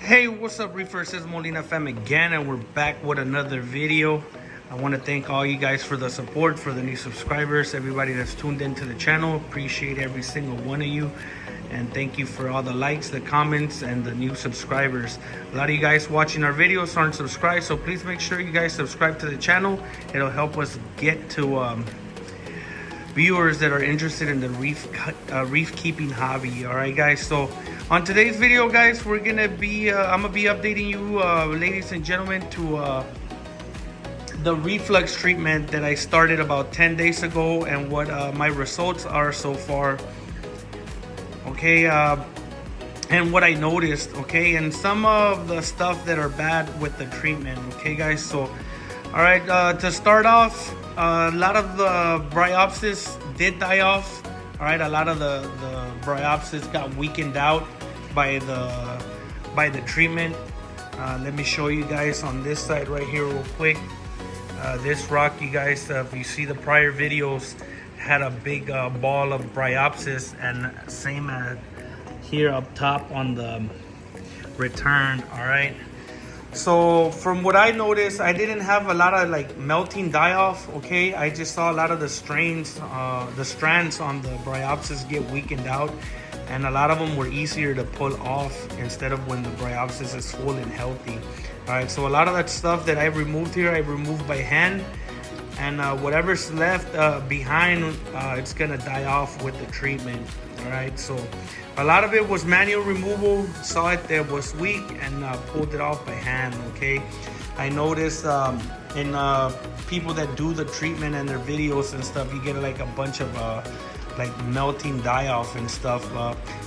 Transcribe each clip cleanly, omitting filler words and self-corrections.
Hey, what's up, Reefers? It's Molina fam again, and we're back with another video. I want to thank all you guys for the support, for the new subscribers, everybody that's tuned into the channel. Appreciate every single one of you, and thank you for all the likes, the comments, and the new subscribers. A lot of you guys watching our videos aren't subscribed, so please make sure you guys subscribe to the channel. It'll help us get to viewers that are interested in the reef keeping hobby. All right, guys, so on today's video, guys, we're gonna be I'm gonna be updating you, ladies and gentlemen, to the reflux treatment that I started about 10 days ago and what my results are so far. Okay, and what I noticed. Okay, and some of the stuff that are bad with the treatment. Okay, guys, so all right, to start off, a lot of the bryopsis did die off. All right, a lot of the bryopsis got weakened out by the treatment. Let me show you guys on this side right here real quick. This rock, you guys, if you see the prior videos, had a big ball of bryopsis, and same as here up top on the return. All right, so from what I noticed, I didn't have a lot of like melting die off. Okay, I just saw a lot of the strands on the bryopsis get weakened out, and a lot of them were easier to pull off instead of when the bryopsis is full and healthy. All right, so a lot of that stuff that I removed here, I removed by hand, and whatever's left behind, it's gonna die off with the treatment. All right, so a lot of it was manual removal. Saw it that was weak and pulled it off by hand. Okay, I noticed in people that do the treatment and their videos and stuff, you get like a bunch of like melting die off and stuff.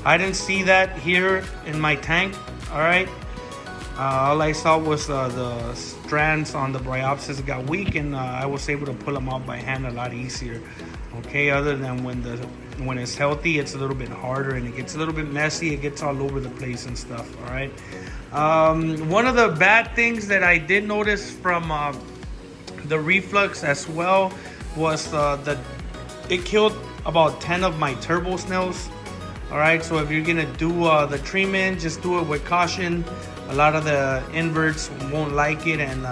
I didn't see that here in my tank. All right, all I saw was the strands on the bryopsis got weak, and I was able to pull them off by hand a lot easier. Okay, other than when it's healthy, it's a little bit harder and it gets a little bit messy. It gets all over the place and stuff. All right, one of the bad things that I did notice from the reflux as well was it killed about 10 of my turbo snails. All right, so if you're gonna do the treatment, just do it with caution. A lot of the inverts won't like it and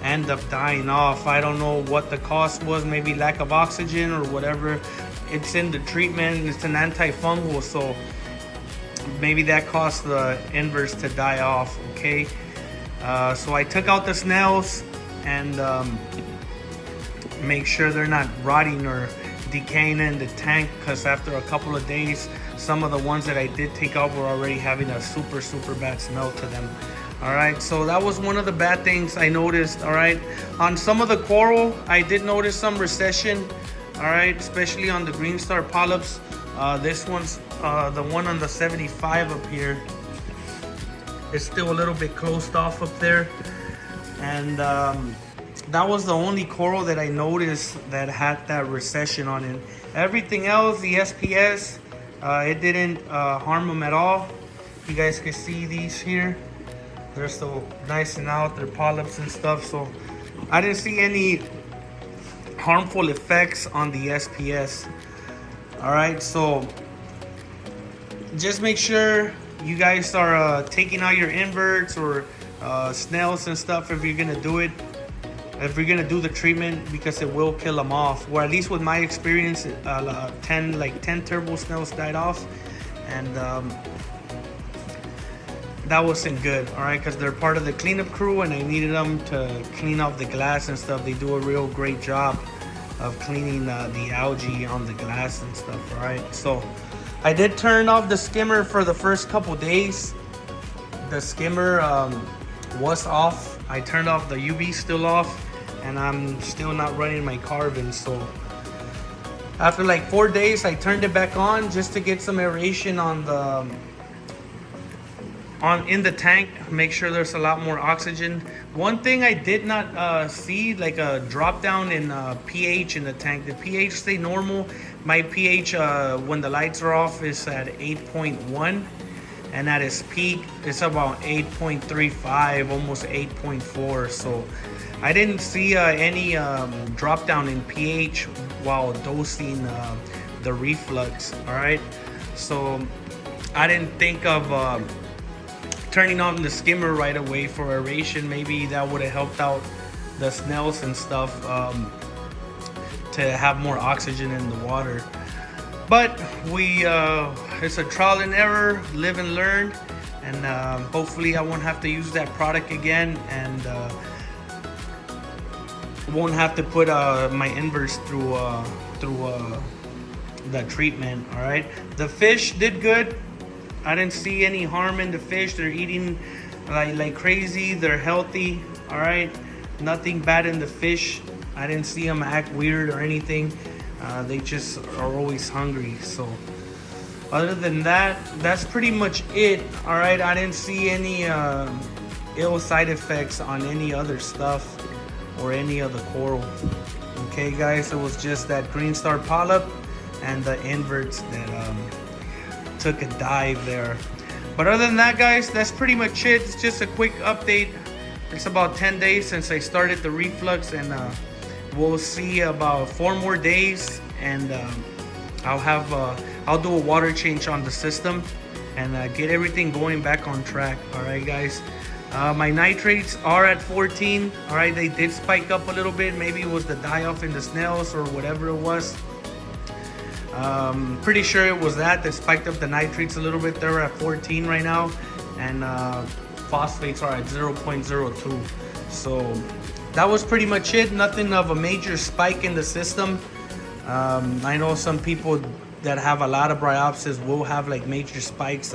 end up dying off. I don't know what the cause was, maybe lack of oxygen or whatever. It's in the treatment. It's an antifungal, so maybe that caused the inverts to die off. Okay, so I took out the snails and make sure they're not rotting or decaying in the tank, because after a couple of days, some of the ones that I did take out were already having a super bad smell to them. All right, so that was one of the bad things I noticed. All right, on some of the coral, I did notice some recession. All right, especially on the green star polyps. This one's the one on the 75 up here. It's still a little bit closed off up there, and that was the only coral that I noticed that had that recession on it. Everything else, the SPS, it didn't harm them at all. You guys can see these here. They're still nice and out. They're polyps and stuff. So I didn't see any harmful effects on the SPS. All right, so just make sure you guys are taking out your inverts or snails and stuff if you're gonna do it. If you're gonna do the treatment, because it will kill them off. Or at least with my experience, 10 turbo snails died off, and that wasn't good. All right, because they're part of the cleanup crew, and I needed them to clean off the glass and stuff. They do a real great job of cleaning the algae on the glass and stuff. All right, so I did turn off the skimmer for the first couple days. The skimmer was off. I turned off the UV still off, and I'm still not running my carbon. So after like 4 days, I turned it back on just to get some aeration on the in the tank, make sure there's a lot more oxygen. One thing I did not see, like a drop down in pH in the tank. The pH stay normal. My pH when the lights are off is at 8.1, and at its peak it's about 8.35, almost 8.4. So I didn't see any drop down in pH while dosing the reflux. All right, so I didn't think of turning on the skimmer right away for aeration. Maybe that would have helped out the snails and stuff, to have more oxygen in the water. But it's a trial and error, live and learn, and hopefully I won't have to use that product again, and won't have to put my inverts through the treatment. All right, the fish did good. I didn't see any harm in the fish. They're eating like crazy. They're healthy. All right, nothing bad in the fish. I didn't see them act weird or anything. They just are always hungry. So other than that, that's pretty much it. All right, I didn't see any ill side effects on any other stuff or any other coral. Okay guys, it was just that green star polyp and the inverts that took a dive there. But other than that guys, that's pretty much it. It's just a quick update. It's about 10 days since I started the reflux, and we'll see about 4 more days, and I'll do a water change on the system and get everything going back on track. All right guys, my nitrates are at 14. All right, they did spike up a little bit. Maybe it was the die-off in the snails or whatever it was. Pretty sure it was that spiked up the nitrates a little bit. They're at 14 right now, and phosphates are at 0.02. So that was pretty much it. Nothing of a major spike in the system. I know some people that have a lot of bryopsis will have like major spikes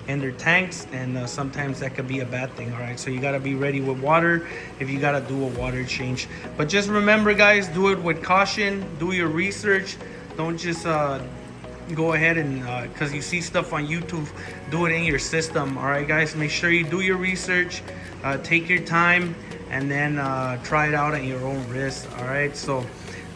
in their tanks, and sometimes that could be a bad thing. All right, so you got to be ready with water if you got to do a water change. But just remember guys, do it with caution. Do your research. Don't just go ahead and because you see stuff on YouTube, do it in your system. All right guys, make sure you do your research, take your time, and then try it out at your own risk. All right, so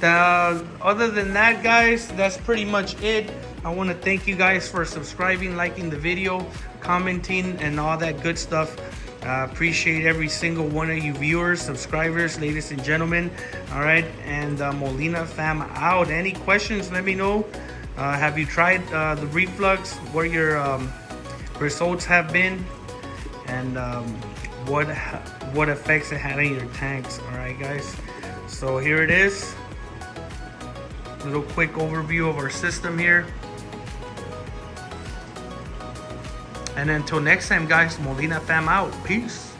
other than that guys, that's pretty much it. I want to thank you guys for subscribing, liking the video, commenting, and all that good stuff. Appreciate every single one of you viewers, subscribers, ladies and gentlemen. All right, and Molina fam out. Any questions, let me know. Have you tried the reflux? What your results have been, and what effects it had on your tanks. All right guys, so here it is, a little quick overview of our system here. And until next time guys, Molina fam out. Peace.